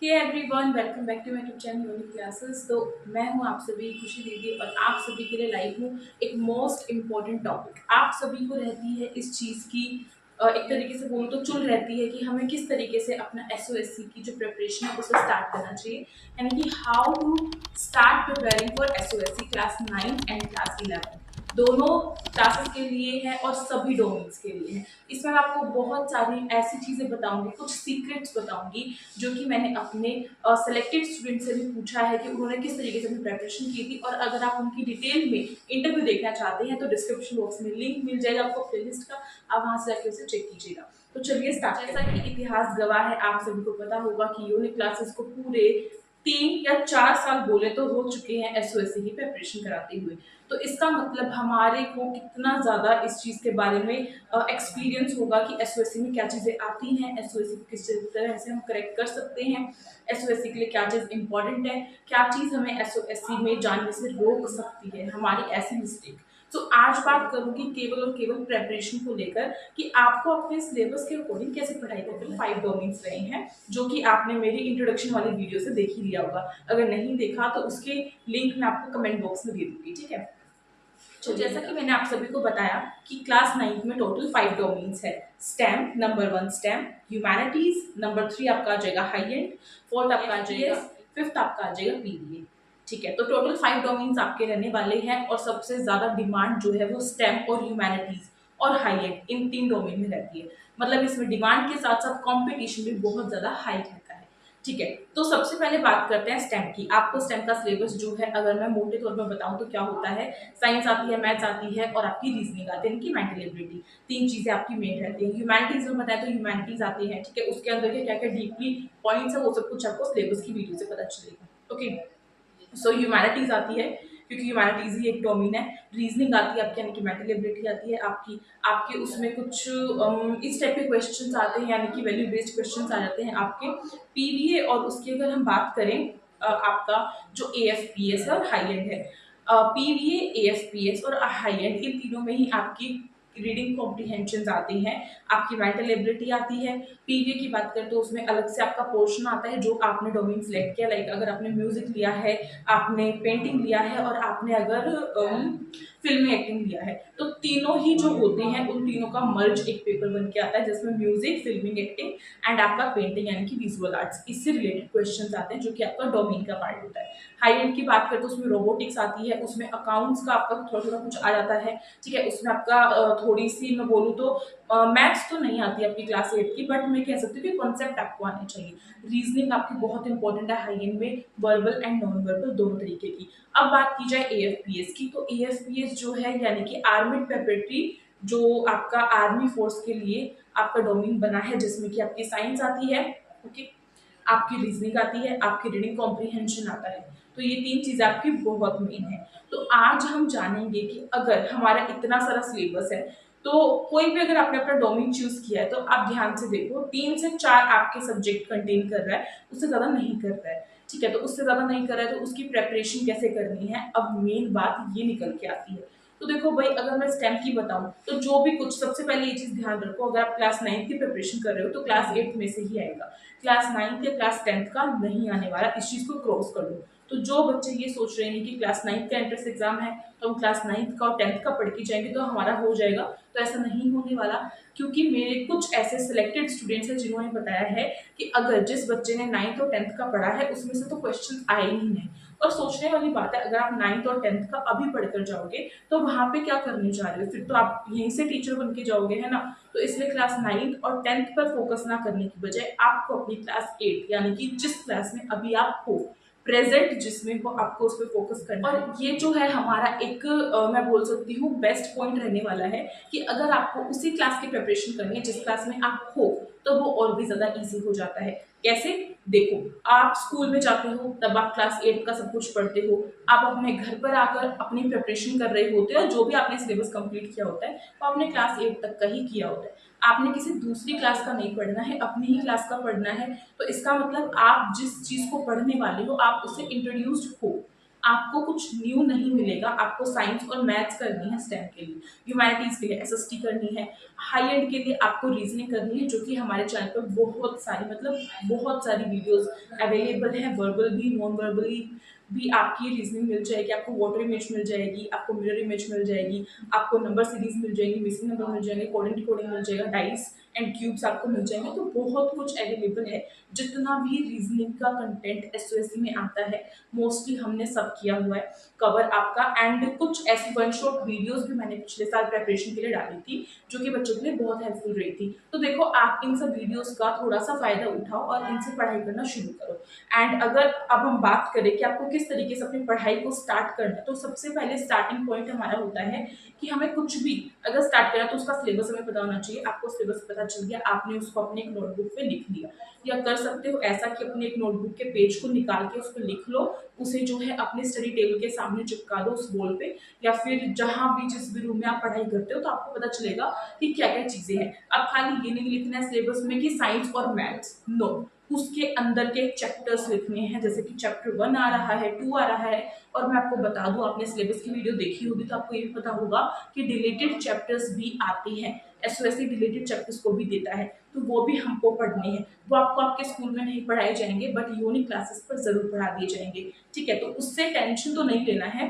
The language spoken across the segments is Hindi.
Hey everyone, welcome back to my YouTube channel unique classes. तो मैं हूं आप सभी खुशी दीदी और आप सभी के लिए लाई हूं एक मोस्ट इम्पॉर्टेंट टॉपिक। आप सभी को रहती है इस चीज़ की एक तरीके से बोलूँ तो चुल रहती है कि हमें किस तरीके से अपना एसओएससी की जो प्रिपरेशन है उसे स्टार्ट करना चाहिए, यानी कि how to start preparing for SOSC class 9 and class 11। दोनों क्लासेस के लिए है और सभी डोमेन्स के लिए है। इसमें मैं आपको बहुत सारी ऐसी चीज़ें बताऊंगी, कुछ सीक्रेट्स बताऊंगी जो कि मैंने अपने सेलेक्टेड स्टूडेंट से भी पूछा है कि उन्होंने किस तरीके से अपनी प्रिपरेशन की थी। और अगर आप उनकी डिटेल में इंटरव्यू देखना चाहते हैं तो डिस्क्रिप्शन बॉक्स में लिंक मिल जाएगा आपको प्लेलिस्ट का, आप वहां से जाके उसे चेक कीजिएगा। तो चलिए स्टार्ट। जैसा कि इतिहास गवाह है, आप सभी को पता होगा कि यूनिक क्लासेस को पूरे 3 या 4 साल बोले तो हो चुके हैं एसओएससी की प्रिपरेशन कराते हुए। तो इसका मतलब हमारे को कितना ज़्यादा इस चीज़ के बारे में एक्सपीरियंस होगा कि एसओएससी में क्या चीज़ें आती हैं, एसओएससी को किस तरह से हम करेक्ट कर सकते हैं, एसओएससी के लिए क्या चीज़ इंपॉर्टेंट है, क्या चीज़ हमें एसओएससी में जाने से रोक सकती है, हमारी ऐसी मिस्टेक। तो आज बात करूंगी केवल और केवल प्रेपरेशन को लेकर कि आपको अपने सिलेबस के अकॉर्डिंग कैसे पढ़ाई करनी है। 5 डोमेन्स रहे हैं जो कि आपने मेरी इंट्रोडक्शन वाली वीडियो से देख ही लिया होगा। अगर नहीं देखा तो उसके लिंक मैं आपको कमेंट बॉक्स में दे दूंगी, ठीक है। तो जैसा कि मैंने आप सभी को बताया कि क्लास 9 में टोटल 5 डोमेन्स है। Stem number 1 stem, humanities number 3 आपका आ जाएगा हाई एंड, फोर्थ आपका आ जाएगा, फिफ्थ आपका आ जाएगा पीवीए। ठीक है, तो टोटल 5 डोमेन्स आपके रहने वाले हैं और सबसे ज्यादा डिमांड जो है वो स्टेम और ह्यूमैनिटीज और हाई एंड इन 3 डोमेन में रहती है। मतलब इसमें डिमांड के साथ साथ कॉम्पिटिशन भी बहुत ज्यादा हाई रहता है। ठीक है, तो सबसे पहले बात करते हैं स्टेम की। आपको स्टेम का सिलेबस जो है अगर मैं मोटे तौर पर बताऊं तो क्या होता है, साइंस आती है, मैथ्स आती है और आपकी रीजनिंग आती है, इनकी मेंटल एबिलिटी। 3 चीजें आपकी मेन रहती है। ह्यूमैनिटीज में बताएं तो ह्यूमैनिटीज आती है, ठीक है, उसके अंदर के क्या क्या डीपली पॉइंट्स है वो सब कुछ आपको सिलेबस की वीडियो से पता चलेगा। ओके, सो ह्यूमैनिटीज आती है क्योंकि ह्यूमैनिटीज ही एक डोमेन है। रीजनिंग आती है आपकी, यानी कि मेंटल एबिलिटी आती है आपकी। आपके उसमें कुछ इस टाइप के क्वेश्चंस आते हैं, यानी कि वैल्यू बेस्ड क्वेश्चंस आ जाते हैं आपके पीवीए। और उसकी अगर हम बात करें आपका जो एएफपीएस है और हाई एंड है, पीवीए, एएफपीएस और हाई एंड, इन तीनों में ही आपकी रीडिंग कॉम्प्रीहेंशन आती हैं, आपकी मेंटल एबिलिटी आती है। पीवीए की बात करें तो उसमें अलग से आपका पोर्शन आता है जो आपने डोमेन सिलेक्ट किया। लाइक अगर आपने म्यूजिक लिया है, आपने पेंटिंग लिया है और आपने अगर फिल्म में एक्टिंग लिया है, तो तीनों ही जो होते हैं उन तीनों का मर्ज एक पेपर बन के आता है जिसमें म्यूजिक, फिल्मिंग, एक्टिंग एंड आपका पेंटिंग यानी कि विजुअल आर्ट्स, इससे रिलेटेड क्वेश्चंस आते हैं जो कि आपका डोमेन का पार्ट होता है। हाई एंड की बात करें तो उसमें रोबोटिक्स आती है, उसमें अकाउंट्स का आपका थोड़ा थोड़ा कुछ आ जाता है। ठीक है, उसमें आपका थोड़ी सी मैं बोलूँ तो मैथ्स तो नहीं आती आपकी क्लास 8 की, बट मैं कह सकती हूँ कि कॉन्सेप्ट आपको आने चाहिए। रीजनिंग आपकी बहुत इंपॉर्टेंट है हाई एंड में, वर्बल एंड नॉन वर्बल दोनों तरीके की। अब बात की जाए एएफपीएस की, तो एएफपीएस जो है यानी कि आर्मिड प्रिपरेटरी, जो आपका आर्मी फोर्स के लिए आपका डोमेन बना है, जिसमें कि आपकी साइंस आती है, ओके, आपकी रीजनिंग आती है, आपकी रीडिंग कॉम्प्रीहेंशन आता है। तो ये 3 चीजें आपकी बहुत मेन है। तो आज हम जानेंगे कि अगर हमारा इतना सारा सिलेबस है तो कोई भी अगर आपने अपना डोमेन चूज किया है तो आप ध्यान से देखो, 3 से 4 आपके सब्जेक्ट कंटेन कर रहा है, उससे ज्यादा नहीं कर रहा है। ठीक है, तो उससे ज्यादा नहीं कर रहा है तो उसकी प्रेपरेशन कैसे करनी है, अब मेन बात ये निकल के आती है। तो देखो भाई, अगर मैं स्टेम की बताऊं तो जो भी कुछ, सबसे पहले ये चीज ध्यान रखो, अगर आप क्लास 9 की प्रिपरेशन कर रहे हो तो क्लास 8 में से ही आएगा, क्लास 9 या क्लास 10 का नहीं आने वाला। इस चीज को क्रॉस कर लो। तो जो बच्चे ये सोच रहे हैं कि क्लास 9 का एंट्रेंस एग्जाम है तो हम क्लास 9 का और 10th का पढ़ के जाएंगे तो हमारा हो जाएगा, तो ऐसा नहीं होने वाला। क्योंकि मेरे कुछ ऐसे सिलेक्टेड स्टूडेंट्स हैं जिन्होंने बताया है कि अगर जिस बच्चे ने 9th और 10th का पढ़ा है उसमें से तो क्वेश्चन आए ही नहीं। और सोचने वाली बात है, अगर आप 9th और 10th का अभी पढ़कर जाओगे तो वहां पे क्या करने जा रहे हो, फिर तो आप यहीं से टीचर बन के जाओगे, है ना। तो इसलिए क्लास 9th और 10th पर फोकस ना करने की बजाय आपको अपनी क्लास 8 यानी कि जिस क्लास में अभी आप हो, प्रेजेंट जिसमें हो, आपको उस पर फोकस करना है। और ये जो है हमारा एक मैं बोल सकती हूँ बेस्ट पॉइंट रहने वाला है कि अगर आपको उसी क्लास की प्रिपरेशन करनी है जिस क्लास में आप हो, तो वो और भी ज्यादा इजी हो जाता है। कैसे, देखो, आप स्कूल में जाते हो तब आप क्लास 8 का सब कुछ पढ़ते हो, आप अपने घर पर आकर अपनी प्रिपरेशन कर रहे होते हो, जो भी आपने सिलेबस कंप्लीट किया होता है वो आपने क्लास 8 तक का ही किया होता है। आपने किसी दूसरी क्लास का नहीं पढ़ना है, अपनी ही क्लास का पढ़ना है। तो इसका मतलब आप जिस चीज को पढ़ने वाले हो आप उससे इंट्रोड्यूस्ड हो, आपको कुछ न्यू नहीं मिलेगा। आपको साइंस और मैथ्स करनी है स्टेम के लिए, ह्यूमैनिटीज़ के लिए एसएसटी करनी है, हाई एंड के लिए आपको रीजनिंग करनी है, जो कि हमारे चैनल पर बहुत सारी मतलब बहुत सारी वीडियोस अवेलेबल है, वर्बल भी नॉन वर्बली भी आपकी रीजनिंग मिल जाएगी, आपको वाटर इमेज मिल जाएगी, आपको मिरर इमेज मिल जाएगी, आपको नंबर सीरीज मिल जाएगी, मिसिंग नंबर मिल जाएंगे, कोडिंग डिकोडिंग मिल जाएगा, डाइस एंड क्यूब्स आपको मिल जाएंगे। तो बहुत कुछ अवेलेबल है। जितना भी रीजनिंग का कंटेंट एसओएससी में आता है मोस्टली हमने सब किया हुआ है कवर आपका। एंड कुछ ऐसी वन शॉट वीडियोस भी मैंने पिछले साल प्रेपरेशन के लिए डाली थी, जो कि बच्चों के लिए बहुत हेल्पफुल रही थी। तो देखो, आप इन सब वीडियोस का थोड़ा सा फायदा उठाओ और इनसे पढ़ाई करना शुरू करो। एंड अगर अब हम बात करें कि आपको किस तरीके से अपनी पढ़ाई को स्टार्ट करना है, तो सबसे पहले स्टार्टिंग पॉइंट हमारा होता है कि हमें कुछ भी अगर स्टार्ट करना है तो उसका सिलेबस हमें पता होना चाहिए। आपको सिलेबस पता चल गया, आपने उसको अपने एक नोटबुक पे लिख लिया, या कर सकते हो ऐसा कि अपने एक नोटबुक के पेज को निकाल के उसको लिख लो, उसे जो है अपने स्टडी टेबल के सामने चिपका दो उस वॉल पे, या फिर जहां भी जिस भी रूम में आप पढ़ाई करते हो, तो आपको पता चलेगा कि क्या क्या चीजें हैं। अब खाली ये नहीं लिखना है सिलेबस में कि साइंस और मैथ्स, नो, उसके अंदर के चैप्टर्स लिखने हैं। जैसे कि चैप्टर 1 आ रहा है, 2 आ रहा है, और मैं आपको बता दूं, आपने सिलेबस की वीडियो देखी होगी तो आपको ये भी पता होगा कि डिलीटेड चैप्टर्स भी आते हैं। एसओएससी डिलीटेड चैप्टर्स को भी देता है, तो वो भी हमको पढ़ने हैं। वो आपको आपके स्कूल में नहीं पढ़ाए जाएंगे, बट यूनिक क्लासेस पर जरूर पढ़ा दिए जाएंगे। ठीक है, तो उससे टेंशन तो नहीं लेना है।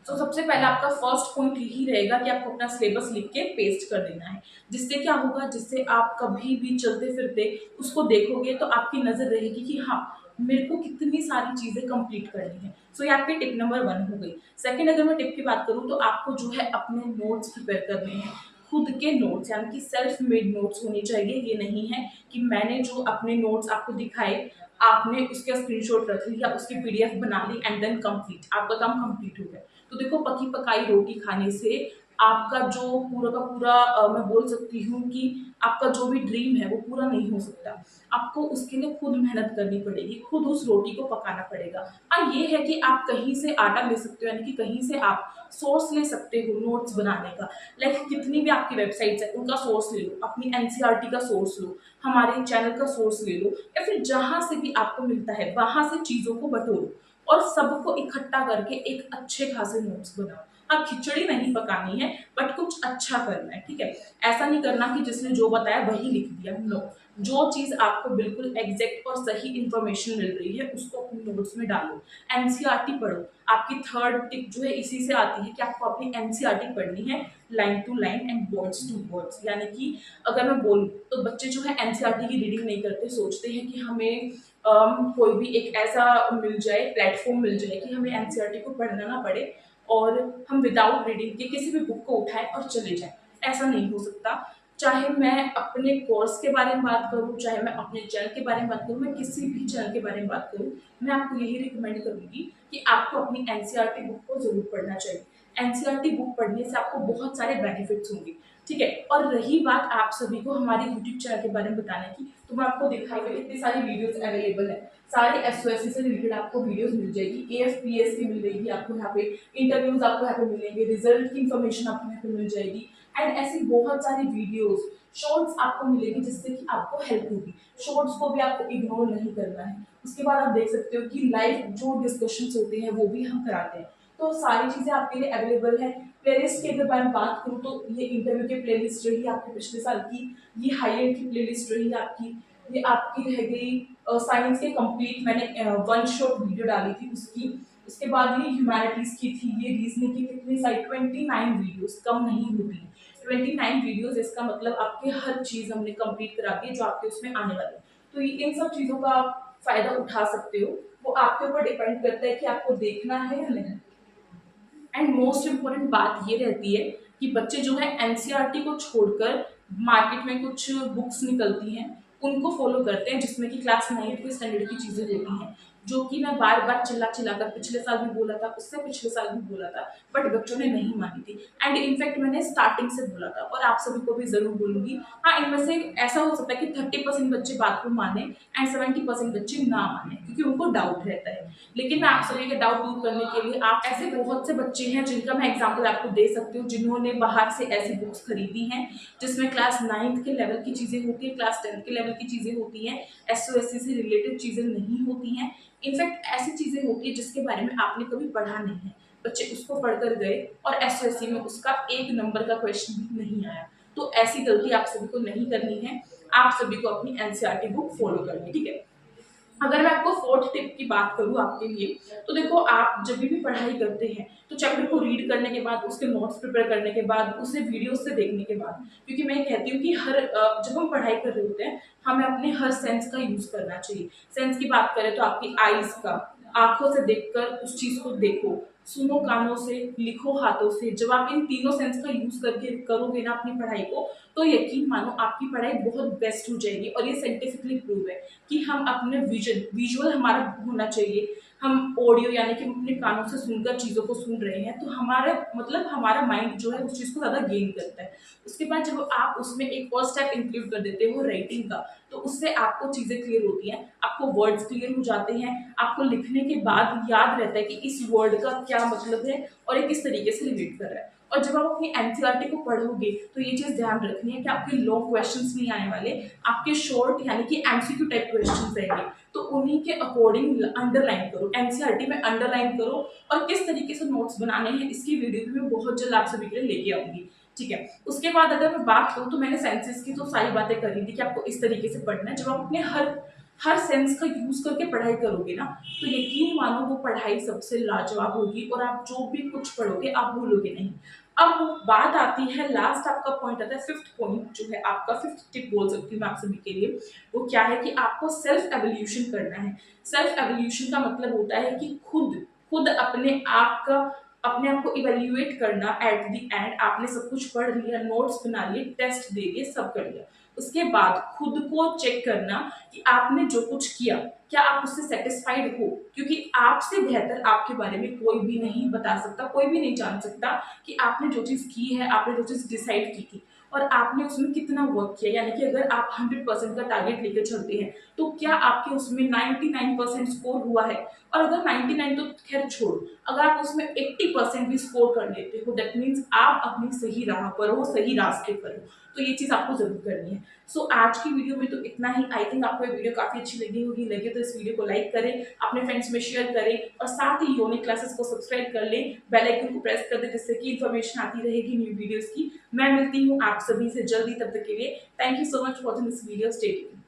तो सबसे पहले आपका फर्स्ट पॉइंट यही रहेगा कि आपको अपना सिलेबस लिख के पेस्ट कर देना है। जिससे क्या होगा, जिससे आप कभी भी चलते फिरते उसको देखोगे तो आपकी नजर रहेगी कि हाँ, मेरे को कितनी सारी चीजें कंप्लीट करनी है। सो ये आपकी टिप नंबर 1 हो गई। सेकंड, अगर मैं टिप की बात करूँ तो आपको जो है अपने नोट्स प्रिपेयर करने हैं, खुद के नोट्स, यानी कि सेल्फ मेड नोट्स होने चाहिए। ये नहीं है कि मैंने जो अपने नोट्स आपको दिखाए, आपने उसका स्क्रीनशॉट रख लिया, उसकी पीडीएफ बना ली एंड देन कंप्लीट, आपका काम कंप्लीट हो गया। तो देखो, पकी पकाई रोटी खाने से आपका जो पूरा का पूरा मैं बोल सकती हूँ कि आपका जो भी ड्रीम है वो पूरा नहीं हो सकता। आपको उसके लिए खुद मेहनत करनी पड़ेगी, खुद उस रोटी को पकाना पड़ेगा। हाँ, ये है कि आप कहीं से आटा ले सकते हो, यानी कि कहीं से आप सोर्स ले सकते हो नोट्स बनाने का। लाइक कितनी भी आपकी वेबसाइट्स है उनका सोर्स ले लो, अपनी एनसीईआरटी का सोर्स लो, हमारे चैनल का सोर्स ले लो, या फिर जहां से भी आपको मिलता है वहां से चीजों को बटोरो और सबको इकट्ठा करके एक अच्छे खासे नोट्स बनाओ। हाँ, खिचड़ी नहीं पकानी है, बट कुछ अच्छा करना है। ठीक है, ऐसा नहीं करना कि जिसने जो बताया वही लिख दिया, नो। जो चीज आपको बिल्कुल एग्जैक्ट और सही इंफॉर्मेशन मिल रही है उसको अपने नोट्स में डालो। एनसीईआरटी पढ़ो। आपकी थर्ड टिप जो है इसी से आती है कि आपको अपनी एनसीईआरटी पढ़नी है line to line and words to words. यानी कि अगर मैं बोलूँ तो बच्चे जो है एनसीईआरटी की रीडिंग नहीं करते, सोचते हैं कि हमें कोई भी एक ऐसा मिल जाए, प्लेटफॉर्म मिल जाए कि हमें एनसीईआरटी को पढ़ना ना पड़े और हम विदाउट रीडिंग के किसी भी बुक को उठाएं और चले जाएं। ऐसा नहीं हो सकता। चाहे मैं अपने कोर्स के बारे में बात करूं, चाहे मैं अपने चैनल के बारे में बात करूं, मैं किसी भी चैनल के बारे में बात करूं, मैं आपको यही रिकमेंड करूंगी कि आपको अपनी एनसीईआरटी बुक को जरूर पढ़ना चाहिए। एनसीईआरटी बुक पढ़ने से आपको बहुत सारे बेनिफिट्स होंगे। ठीक है, और रही बात आप सभी को हमारे यूट्यूब चैनल के बारे में बताने की, तो मैं आपको दिखाई में इतनी सारी वीडियोस अवेलेबल है। सारे एसओएससी से रिलेटेड आपको वीडियोस मिल जाएगी, एएफपीएस की मिल जाएगी आपको यहाँ पे, इंटरव्यूज आपको यहाँ पे मिलेंगे, रिजल्ट की इन्फॉर्मेशन आपको यहाँ पे मिल जाएगी, एंड ऐसी बहुत सारी वीडियोस शॉर्ट्स आपको मिलेगी जिससे कि आपको हेल्प होगी। शॉर्ट्स को भी आपको इग्नोर नहीं करना है। उसके बाद आप देख सकते हो कि लाइव जो डिस्कशंस होते हैं वो भी हम कराते हैं। तो सारी चीजें आपके लिए अवेलेबल है। प्लेलिस्ट की अगर मैं बात करूँ तो ये इंटरव्यू की प्लेलिस्ट रही आपके पिछले साल की, ये हाई एंड की प्लेलिस्ट रही आपकी, ये आपकी रह गई साइंस के कंप्लीट, मैंने वन शॉट वीडियो डाली थी उसकी। उसके बाद ये ह्यूमैनिटीज की थी, ये रीजनिंग की कितनी सारी 29 वीडियोस, कम नहीं होती 29 वीडियोस। इसका मतलब आपके हर चीज हमने कंप्लीट करा दी जो आपके उसमें आने वाली है। तो ये इन सब चीजों का आप फायदा उठा सकते हो। वो आपके ऊपर डिपेंड करता है कि आपको देखना है या नहीं। एंड मोस्ट इम्पॉर्टेंट बात ये रहती है कि बच्चे जो है एनसीईआरटी को छोड़कर मार्केट में कुछ बुक्स निकलती हैं उनको फॉलो करते हैं, जिसमें कि क्लास 9 के स्टैंडर्ड की चीजें होती हैं, जो कि मैं बार बार चिल्ला चिल्ला कर पिछले साल भी बोला था, उससे पिछले साल भी बोला था, बट बच्चों ने नहीं मानी थी। एंड इनफैक्ट मैंने स्टार्टिंग से बोला था और आप सभी को भी जरूर बोलूंगी। हाँ, इनमें से ऐसा हो सकता है कि 30% बच्चे बात को माने एंड 70% बच्चे ना माने, क्योंकि उनको डाउट रहता है। लेकिन मैं आप सभी के डाउट दूर करने के लिए, आप ऐसे बहुत से बच्चे हैं जिनका मैं एग्जाम्पल आपको दे सकती हूँ, जिन्होंने बाहर से ऐसी बुक्स खरीदी हैं जिसमें क्लास 9 के लेवल की चीजें होती है, क्लास 10 के लेवल की चीजें होती हैं, एसओएससी से रिलेटेड चीजें नहीं होती हैं। इनफैक्ट ऐसी चीज़ें होती है जिसके बारे में आपने कभी पढ़ा नहीं है, बच्चे उसको पढ़कर गए और एसओएससी में उसका 1 नंबर का क्वेश्चन भी नहीं आया। तो ऐसी गलती आप सभी को नहीं करनी है, आप सभी को अपनी एनसीईआरटी बुक फॉलो करनी है, ठीक है? अगर मैं आपको फोर्थ टिप की बात करूँ आपके लिए, तो देखो आप जब भी पढ़ाई करते हैं, तो चैप्टर को रीड करने के बाद, उसके नोट्स प्रिपेयर करने के बाद, उसे वीडियो से देखने के बाद, क्योंकि मैं ये कहती हूँ कि जब हम पढ़ाई कर रहे होते हैं, हमें अपने हर सेंस का यूज़ करना चाहिए। सेंस की बात करें तो आपकी आईज़ का, आँखों से देखकर उस चीज़ को देखो, सुनो कानों से, लिखो हाथों से। जब आप इन तीनों सेंस का यूज़ करके करोगे ना अपनी पढ़ाई को, तो यकीन मानो आपकी पढ़ाई बहुत बेस्ट हो जाएगी और ये साइंटिफिकली प्रूव है। कि हम अपने विजुअल हमारा होना चाहिए, हम ऑडियो यानी कि हम अपने कानों से सुनकर चीज़ों को सुन रहे हैं, तो हमारा मतलब हमारा माइंड जो है उस चीज़ को ज़्यादा गेन करता है। उसके बाद जब आप उसमें एक और स्टेप इंक्लूड कर देते हो राइटिंग का, तो उससे आपको चीज़ें क्लियर होती हैं, आपको वर्ड्स क्लियर हो जाते हैं, आपको लिखने के बाद याद रहता है कि इस वर्ड का क्या मतलब है और ये किस तरीके से रिलेट कर रहा है। और जब आप अपनी एनसीईआरटी को पढ़ोगे, तो ये चीज़ ध्यान रखनी है कि आपके लॉन्ग क्वेश्चंस नहीं आने वाले, आपके शॉर्ट यानी कि एमसीक्यू टाइप क्वेश्चंस रहेंगे। तो उन्हीं के अकॉर्डिंग अंडरलाइन करो, एनसीईआरटी में अंडरलाइन करो और किस तरीके से नोट्स बनाने हैं इसकी वीडियो भी मैं बहुत जल्द आप सभी के लिए लेके आऊंगी। ठीक है, उसके बाद अगर मैं बात करूँ तो मैंने सेंसेस की तो सारी बातें करी थी कि आपको इस तरीके से पढ़ना है। जब आप अपने हर हर सेंस का यूज करके पढ़ाई करोगे ना, तो यकीन मानो वो पढ़ाई सबसे लाजवाब होगी और आप जो भी कुछ पढ़ोगे आप भूलोगे नहीं। अब बात आती है, लास्ट आपका पॉइंट आता है, फिफ्थ पॉइंट जो है आपका, फिफ्थ टिप बोल सकती हूँ मैं आप सभी के लिए। वो क्या है कि आपको सेल्फ एवोल्यूशन करना है। सेल्फ एवोल्यूशन का मतलब होता है कि खुद खुद अपने आप को इवेल्युएट करना। एट द एंड आपने सब कुछ पढ़ लिया, नोट्स बना लिए, टेस्ट दे दिए, सब कर लिया, उसके बाद खुद को चेक करना कि आपने जो कुछ किया क्या आप उससे सेटिस्फाइड हो, क्योंकि आपसे बेहतर आपके बारे में कोई भी नहीं बता सकता, कोई भी नहीं जान सकता कि आपने जो चीज़ की है, आपने जो चीज़ डिसाइड की थी और आपने उसमें कितना वर्क किया। यानी कि अगर आप 100% का टारगेट लेकर चलते हैं, तो क्या आपके उसमें 99% स्कोर हुआ है? और अगर 99 तो खैर छोड़ो, अगर आप उसमें 80% भी स्कोर कर लेते हो, दैट मीन्स आप अपनी सही राह पर हो, सही रास्ते पर हो। तो ये चीज़ आपको ज़रूर करनी है। सो आज की वीडियो में तो इतना ही। आई थिंक आपको ये वीडियो काफ़ी अच्छी लगी होगी। लगे तो इस वीडियो को लाइक करें, अपने फ्रेंड्स में शेयर करें और साथ ही योनिक क्लासेस को सब्सक्राइब कर लें, बेल आइकन को प्रेस कर दें, जिससे कि इन्फॉर्मेशन आती रहेगी न्यू वीडियोज़ की। मैं मिलती हूँ आप सभी से जल्दी, तब तक के लिए thank you so much for watching this video. Stay tuned.